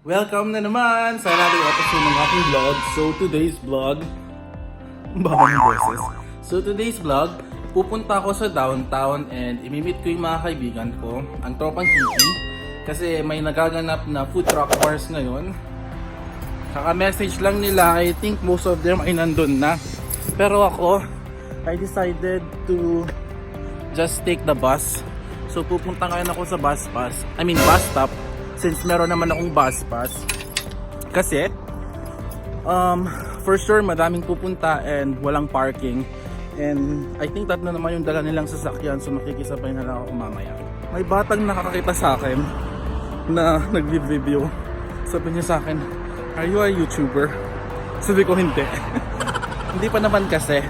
Welcome na naman sa another episode ng aking vlog. So today's vlog, pupunta ako sa downtown and imimit ko yung mga kaibigan ko, ang tropang Kiki, kasi may nagaganap na food truck wars ngayon. Kaka-message lang nila, I think most of them ay nandun na. Pero ako, I decided to just take the bus. So pupunta ngayon ako sa bus stop. Since meron naman akong bus pass. Kasi for sure madaming pupunta and walang parking. And I think tatlo naman yung dala nilang sasakyan, so makikisabay na lang ako mamaya. May batang nakakakita sa akin na nag-review. Sabi niya sa akin, "Are you a YouTuber?" Sabi ko hindi. Hindi pa naman kasi.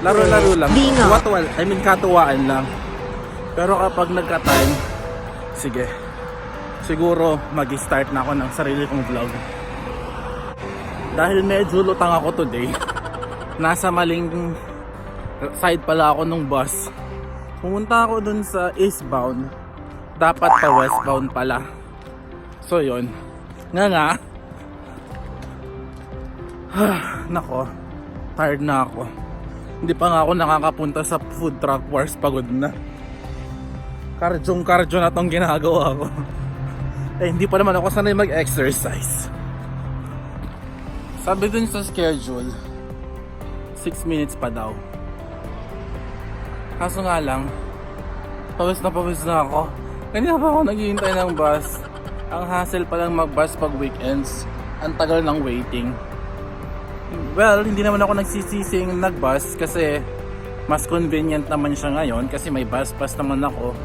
Laro-laro lang. Katuwaan lang. Pero kapag nagka-time, sige. Siguro mag-start na ako ng sarili kong vlog. Dahil medyo lutang ako today. Nasa maling side pala ako nung bus. Pumunta ako dun sa eastbound. Dapat pa westbound pala. So yun. Nga. Nako. Tired na ako. Hindi pa nga ako nakakapunta sa food truck wars. Pagod na. Kardyong na tong ginagawa ko. Eh, hindi pa naman ako sanay mag-exercise. Sabi dun sa schedule, 6 minutes pa daw. Kaso nga lang, pawis na ako. Kanina pa ako naghihintay ng bus. Ang hassle pa lang mag-bus pag weekends. Ang tagal ng waiting. Well, hindi naman ako nagsisising nag-bus kasi mas convenient naman siya ngayon kasi may bus pass naman ako.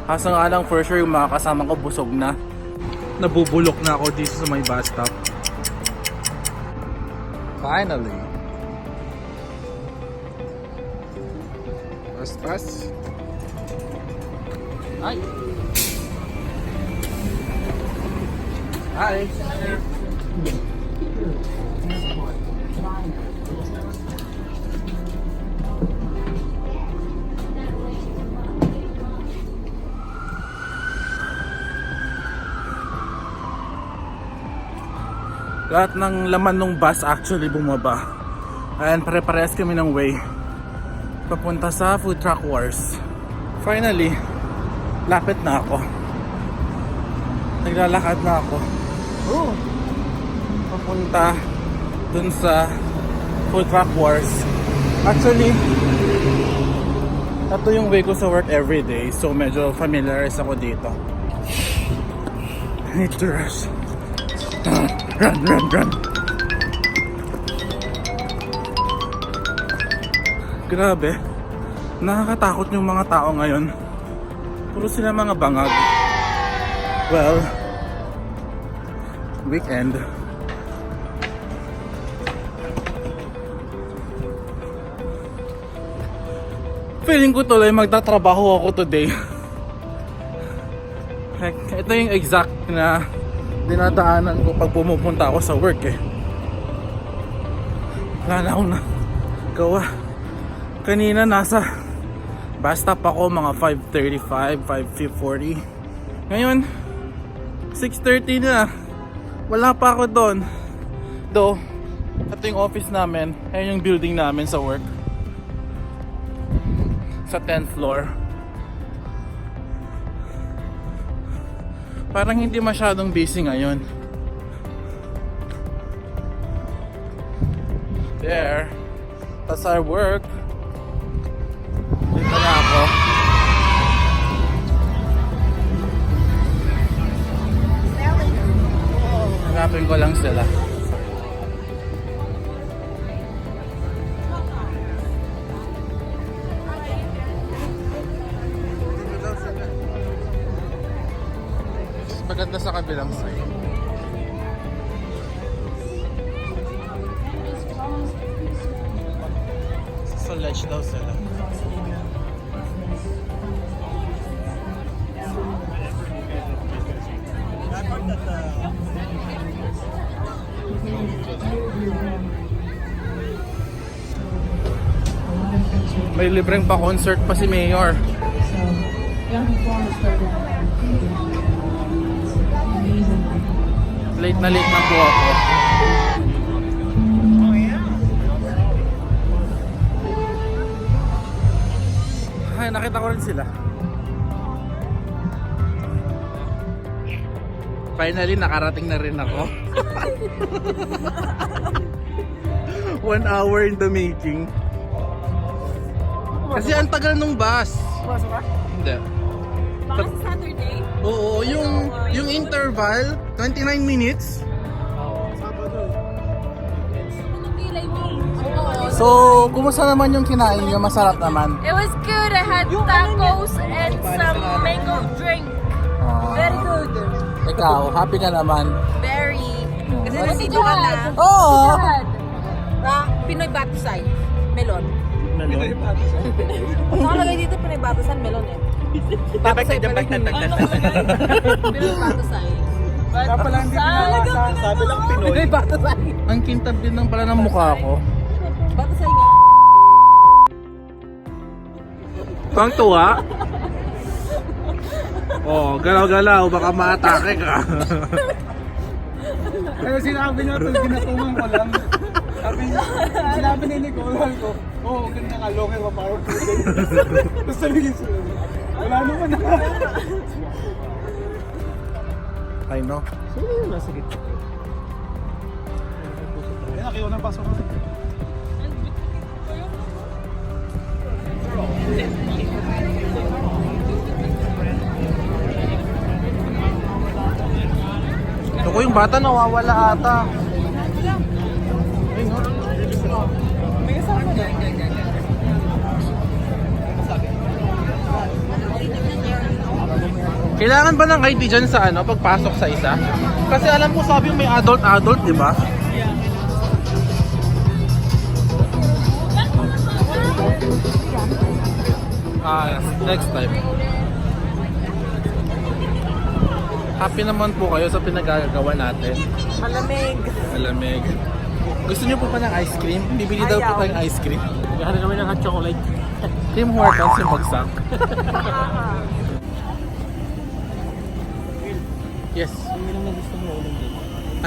Kaso nga lang, for sure yung mga kasama ko busog na. Nabubulok na ako dito sa may bus stop. Finally. Bus pass. Hi. Hi. Lahat ng laman ng bus actually bumaba. And pare-parehas kami ng way papunta sa food truck wars. Finally, lapit na ako. Naglalakad na ako. Papunta dun sa food truck wars. Actually, ito yung way ko sa work everyday. So medyo familiarize ako dito. I need to rush. Run. Grabe. Nakakatakot yung mga tao ngayon. Puro sila mga bangag. Well, weekend. Feeling ko tuloy magtatrabaho ako today. Ito yung exact na dinadaanan ko pag pumupunta ako sa work eh. Wala na akong gawa. Kanina nasa bus stop ako mga 5:35, 5:40. Ngayon 6:30 na. Wala pa ako doon. Though ito yung office namin. Ayan yung building namin sa work. Sa 10th floor. Parang hindi masyadong busy ngayon. There. That's our work. Dito na ako. Hanapin ko lang sila. Maganda sa kabilang side. Sa ledge daw sila. May libreng pa concert pa si Mayor. Late na po ako. Ay, nakita ko rin sila. Finally, nakarating na rin ako. 1 hour in the making. Kasi ang tagal nung bus. Bus ba? Hindi. Baka sa Saturday? Oo, yung interval, 29 minutes. Anong kilay mo? So, kumusta naman yung kinain nyo? Masarap naman. It was good. I had tacos and some mango drink. Very good. Ikaw, happy ka naman. Very. Kasi nandito ka na. Oo! Pinoy Batusay. Melon. Melon. Nakalagay dito Pinoy Batusan, melon eh. Batusay pala Pinoy Batusay. pala hindi pinabasa. Sabi lang Pinoy Batusay. Ang kintab din lang pala ng mukha ko. Batusay nga. Pang tuwa? Oh, galaw-galaw, baka maatake ka. Pero sinabi niya ito, ginatungan ko lang. Sinabi ni Nicole ko, oh, ganda nga, longer pa parang putin. Tapos sabihin sila, wala naman na. I know. Sino yun nasa gitna? Ayun, nakiwa ng pasok ko. Ito ko yung bata nawawala ata. Kailangan ba ng ID dyan sa ano, pagpasok sa isa? Kasi alam ko sabi may adult, di ba? Next time. Happy naman po kayo sa pinagagawa natin. Malamig. Malamig. Gusto niyo po pa ng ice cream? Bibili daw po tayong ice cream. Gano'n naman ng hot chocolate. Tim Hortons yung bagsak. Yes. Yung ilong na gusto mo ulang din.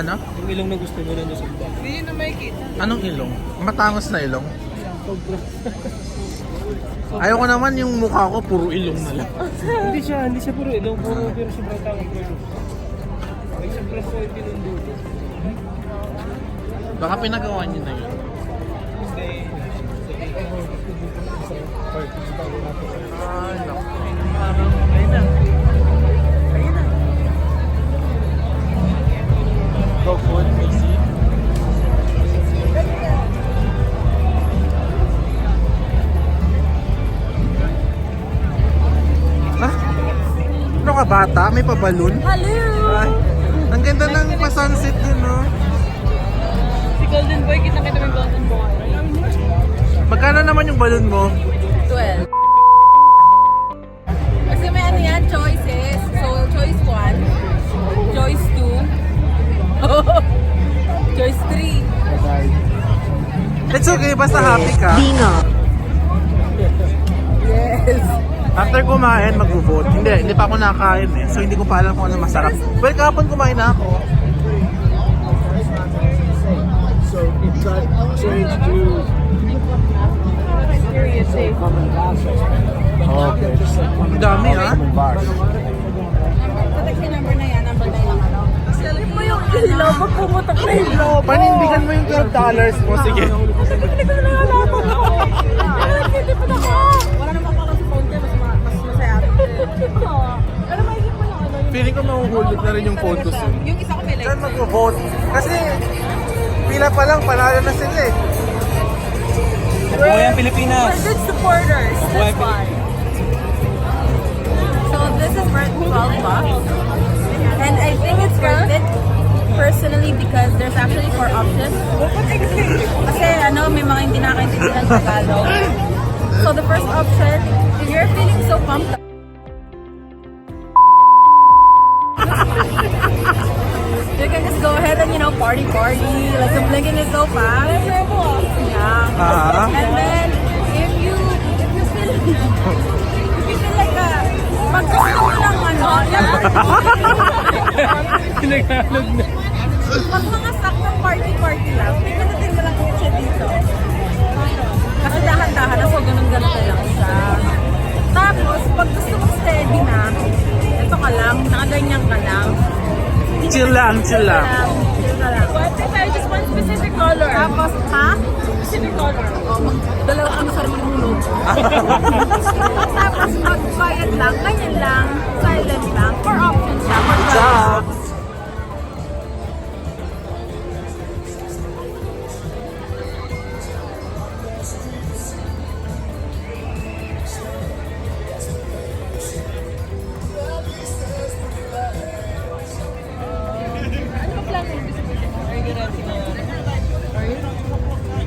Ano? Yung ilong na gusto mo ulang din. Hindi na may kita. Anong ilong? Matangos na ilong? Ayoko naman yung mukha ko puro ilong na lang. Hindi siya puro ilong, pero sobrang tangos ko. May sobrang ko yung pinundo. Baka pinagawa niyo na yun. Ay, naku. Ayun na. Dog food, Macy. Ah? Ano ka bata? May pabalon? Hello! Ay, ang ganda ng pa-sunset yun, no? Si Golden Boy, kita yung Golden Boy. Magkano naman yung balon mo? 12. Kasi may ano yan, choices. So, choice 1, choice 2, choice 3. It's okay, basta happy ka. Yes. After kumain, mag-vote. Hindi pa ako nakain eh. So hindi ko pa alam kung ano masarap. Well, kahapon kumain na ako. So it got changed to common bars. Okay. Ang dami ha. Common bars. Taxi number na yan, number 9 lang ano. Salit mo yung ilaw, pag pumutok na ilaw. Panindigan mo yung $12 mo. Sige. Hindi ko na nalalaman ako. Nagtitipid ako. Wala naman ako sa phone ko, mas masaya ako. Pero maisip mo yung ano, Feeling ko mahuhulog na rin yung photos yun. Yung isa ko may like. Saan mag-vote? Kasi pila pa lang, panalo na sila eh. Buhay ang Pilipinas. we're good supporters. That's why. So this is worth 12 bucks. And I think it's worth it personally because there's actually 4 options. Kasi ano, may mga hindi nakakaintindihan sa Tagalog. So the first option, if you're feeling so pumped up, you can just go ahead and party, like the blinking is so fast. Yeah. And then if you feel like Pinaghalog na. Pag mga saktong party-party lang, pipindutin mo lang yung siya dito. Kasi dahan-dahan, so ganun-ganun na lang siya. Tapos, pag gusto mong steady na, ito ka lang, nakaganyan ka lang. Chill lang, chill lang. Chill ka lang. What if I just want specific color? Tapos, ha? Specific color. Dalawa kang sarili mong logo. Tapos, pag-quiet lang, ganyan lang, silent lang, for options siya. For Job!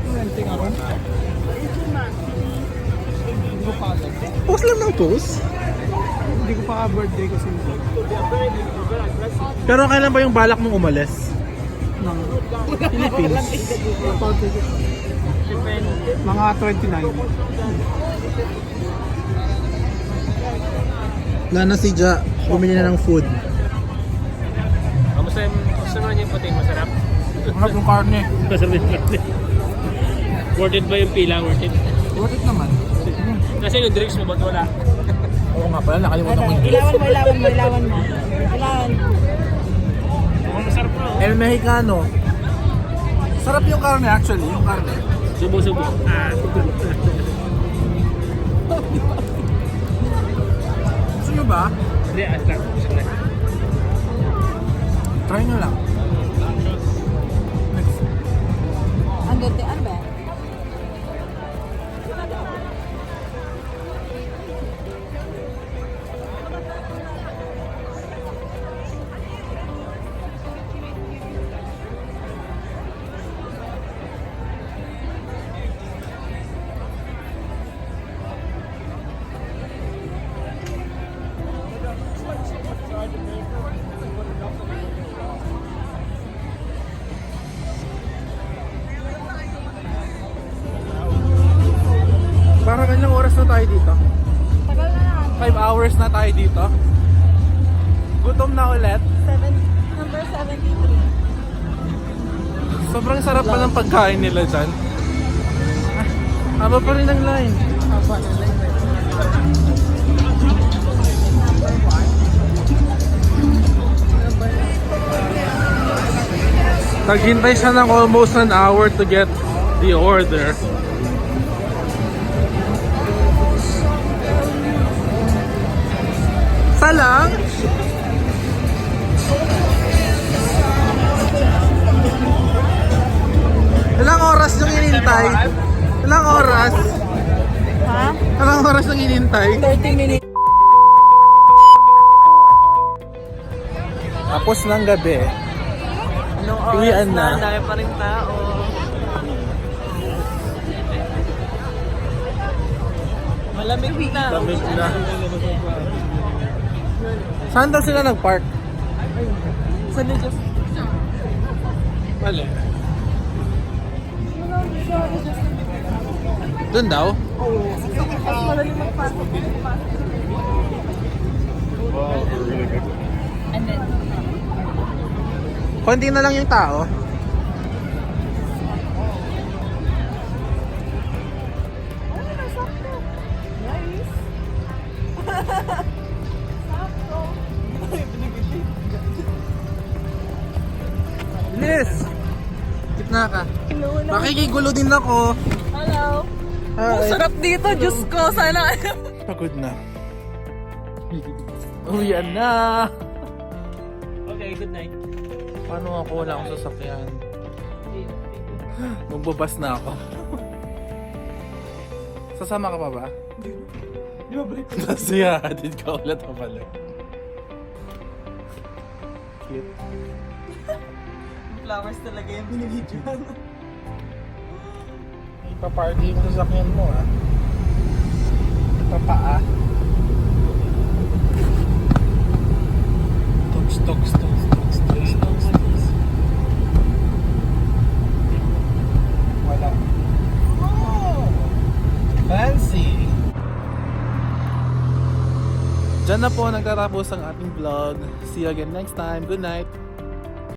Renting ako. Hindi ko pa alam. Post lang ng post. Hindi ko pa ka-birthday ko single. Pero kailan ba yung balak mong umalis? Ng Philippines. Mga 29. Lana si Ja, bumili na ng food. Kamusta naman yung puting? Masarap? Harap yung karne. Masarap yung puting. Worth it ba yung pila? Worth it? Worth it naman. Kasi yung drinks mo, ba't wala? Oo nga pala, nakalimutan ko yung Ilawan mo. Ilawan. Oh, masarap bro. El Mexicano. Sarap yung karne actually, yung karne. Subo-subo. Ah. Gusto nyo ba? Hindi, lang. Try nyo lang. Ang ganda, ano ba? Parang ilang oras na tayo dito? Tagal na. 5 hours na tayo dito. Gutom na ulit. Number 73. Sobrang sarap pa ng pagkain nila dyan. Haba pa rin ang line. Naghintay siya ng almost an hour to get the order. Salang? Ilang oras yung inintay? Ilang oras? Ha? Ilang oras yung inintay? 30 minutes. Tapos ng gabi. Uwian na. Dami pa rin tao. Malamig na. Lamig na. Saan daw sila nag-park? Sa Lucas. Mali. Doon daw? Madaling magpasok. And then, Konti na lang yung tao. Bilis! Gitna ka. Makikigulo din ako. hello. Hi. Sarap dito, Diyos ko. Sana. Pagod na. Uwian na. Okay, good night. Paano ako? Wala akong sasakyan. Magbabas na ako. Sasama ka pa ba? Di ba break? Kasi hatid ka ulit pa pala. Cute. Flowers talaga yung binibidyoan. Ipaparty yung sasakyan mo ah. Papaa. Toks. Wala. Oh! Fancy! Diyan na po nagtatapos ang ating vlog. See you again next time. Good night!